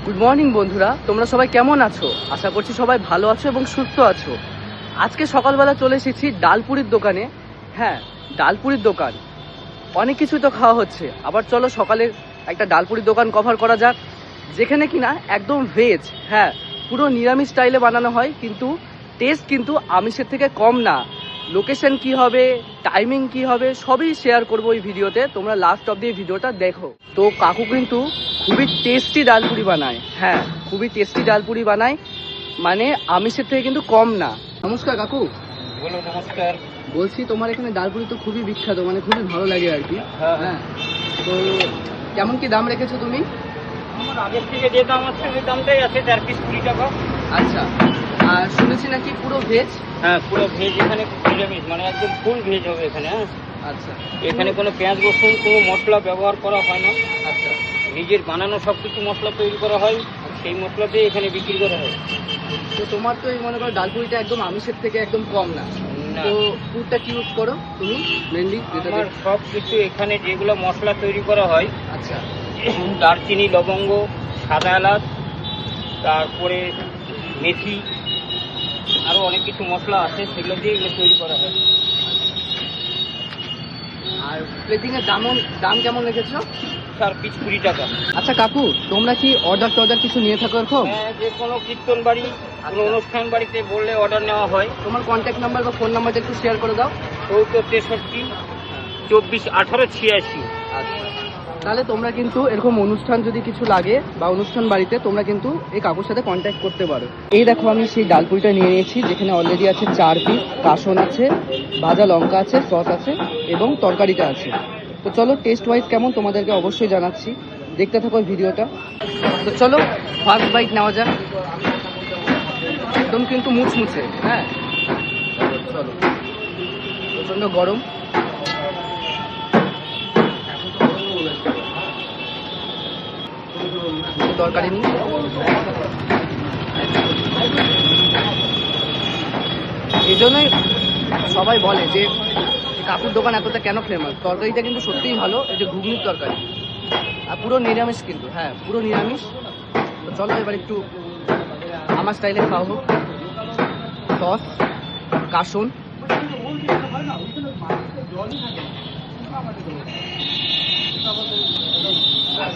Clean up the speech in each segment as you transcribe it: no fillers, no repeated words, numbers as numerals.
Good morning বন্ধুরা, তোমরা সবাই কেমন আছো? আশা করছি সবাই ভালো আছো এবং সুস্থ আছো। আজকে সকালবেলা চলে এসেছি ডালপুরির দোকানে। হ্যাঁ, ডালপুরির দোকান, অনেক কিছু তো খাওয়া হচ্ছে। আবার চলো সকালে একটা ডালপুরির দোকান কভার করা যাক, যেখানে কিনা একদম ভেজ, হ্যাঁ পুরো নিরামিষ স্টাইলে বানানো হয়, কিন্তু টেস্ট কিন্তু আমিষের থেকে কম না। লোকেশন কি হবে, টাইমিং কি হবে, সবই শেয়ার করবো এই ভিডিওতে। তোমরা লাস্ট অব দিয়ে ভিডিওটা দেখো। তো কাকু কিন্তু খুবই টেস্টি ডালপুরি বানায়। হ্যাঁ, খুবই টেস্টি ডালপুরি বানায়, মানে আমিষের থেকে কিন্তু কম না। নমস্কার কাকু। বলো। নমস্কার। বলছি তোমার এখানে ডালপুরি তো খুবই বিখ্যাত, মানে খুবই ভালো লাগে আর কি। হ্যাঁ, তো কেমন কি দাম রেখেছো তুমি? আমার আগের থেকে যে দাম আছে ওই দামটাই আছে, 4 পিস 20 টাকা। আচ্ছা, আর শুনেছি নাকি পুরো ভেজ? হ্যাঁ, পুরো ভেজ, এখানে নিরামিষ, মানে একদম ফুল ভেজ হবে এখানে। হ্যাঁ, আচ্ছা, এখানে কোনো পেঁয়াজ রসুন কোনো মশলা ব্যবহার করা হয় না। আচ্ছা, নিজের বানানো সব কিছু মশলা তৈরি করা হয়, সেই মশলা দিয়ে এখানে বিক্রি করা হয়। তো তোমার তো এই মনে করো ডালপুরিটা একদম আমিষের থেকে একদম কম না, না, তো ফুডটা কি ইউজ করো তুমি মেনলি? আমার সব কিছু এখানে যেগুলো মশলা তৈরি করা হয়, আচ্ছা, দারচিনি, লবঙ্গ, সাদা এলাচ, তারপরে মেথি, আরও অনেক কিছু মশলা আছে, সেগুলো দিয়ে এগুলো তৈরি করা হয়। আর প্লেটিং এর দাম কেমন রেখেছো? 4 পিস 20 টাকা। আচ্ছা কাকু, তোমরা কি অর্ডার কিছু নিয়ে থাকো এরকম? হ্যাঁ, যে কোনো কীর্তন বাড়ি, কোনো অনুষ্ঠান বাড়িতে বললে অর্ডার নেওয়া হয়। তোমার কন্ট্যাক্ট নাম্বার বা ফোন নাম্বারটা একটু শেয়ার করে দাও। 74 63 24 18 86। আচ্ছা, তাহলে তোমরা কিন্তু এরকম অনুষ্ঠান যদি কিছু লাগে বা অনুষ্ঠান বাড়িতে, তোমরা কিন্তু এই কাকুর সাথে কন্ট্যাক্ট করতে পারো। এই দেখো, আমি সেই ডালপুরিটা নিয়ে নিয়েছি, যেখানে অলরেডি আছে 4 পিস, কাসন আছে, ভাজা লঙ্কা আছে, সস আছে এবং তরকারিটা আছে। তো চলো, টেস্ট ওয়াইজ কেমন তোমাদেরকে অবশ্যই জানাচ্ছি, দেখতে থাকো ভিডিওটা। তো চলো ফার্স্ট বাইট নেওয়া যাক। একদম কিন্তু মুচমুচে। হ্যাঁ, চলো। প্রচণ্ড গরম। তরকারি নিই। এই জন্যই সবাই বলে যে কাকুর দোকান এতটা কেন ফেমাস। তরকারিটা কিন্তু সত্যিই ভালো। এই যে ঘুগনির তরকারি, আর পুরো নিরামিষ কিন্তু। হ্যাঁ, পুরো নিরামিষ। তো চলো এবার একটু আমার স্টাইলে খাওয়া হোক। সস, কাসন,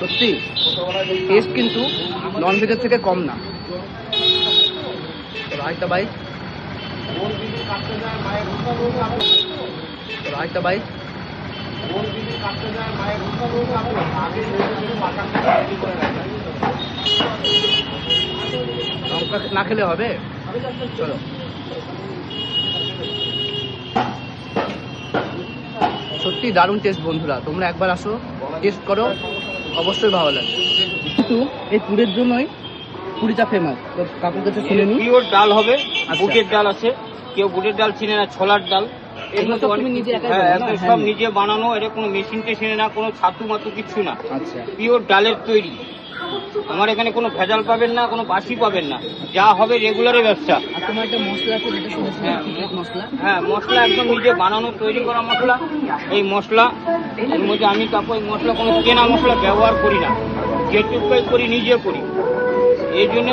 সত্যি টেস্ট কিন্তু নন ভেজের থেকে কম না। আরেকটা বাইক, আরেকটা বাইক। লঙ্কা না খেলে হবে? চলো। সত্যি দারুণ টেস্ট বন্ধুরা, তোমরা একবার আসো, টেস্ট করো, অবশ্যই ভালো লাগবে। কিন্তু এই পুরের জন্যই পুরিটা ফেমাস। তো কাকুর কাছে শুনে নিই। পিওর ডাল হবে, আচ্ছা। বুটের ডাল আছে, কেউ বুটের ডাল চিনে না, ছোলার ডাল। এগুলো তো সব অনেক তুমি নিজে কিছু। একাই হ্যাঁ, বানাও না? একদম সব নিজে বানানো, এটা কোনো মেশিন টেশিনে না, কোনো ছাতু মাতু কিচ্ছু না, আচ্ছা, পিওর ডালের তৈরি। আমার এখানে কোনো ভেজাল পাবেন না, কোনো বাসি পাবেন না, যা হবে রেগুলারের ব্যবসা। আর তোমার একটা মশলা আছে যেটা শুনেছি, মশলা? হ্যাঁ, মশলা একদম নিজে বানানো তৈরি করা মশলা। এই মশলা এর মধ্যে আমি কাপড় এই মশলা কোনো কেনা মশলা ব্যবহার করি না, যেটুকুই করি নিজে করি। এই জন্য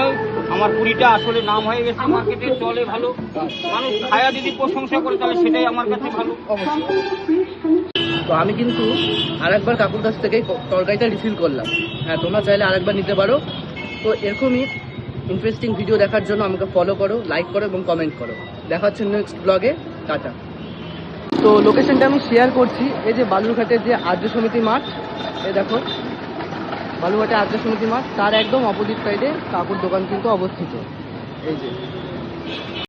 আমার পুরিটা আসলে নাম হয়ে গেছে মার্কেটে, চলে ভালো, মানুষ খায়া যদি প্রশংসা করে তাহলে সেটাই আমার কাছে ভালো। অবশ্যই। তো আমি কিন্তু আরেকবার কাকুর কাছ থেকেই তরকারিটা রিফিল করলাম। হ্যাঁ, তোমরা চাইলে আরেকবার নিতে পারো। তো এরকমই ইন্টারেস্টিং ভিডিও দেখার জন্য আমাকে ফলো করো, লাইক করো এবং কমেন্ট করো। দেখা হচ্ছে নেক্সট ব্লগে। টাটা। তো লোকেশনটা আমি শেয়ার করছি। এই যে বালুরঘাটের যে আর্য সমিতি মাঠ, এই দেখো বালুরঘাটের আর্য সমিতি মাঠ, তার একদম অপোজিট সাইডে কাকুর দোকান কিন্তু অবস্থিত। এই যে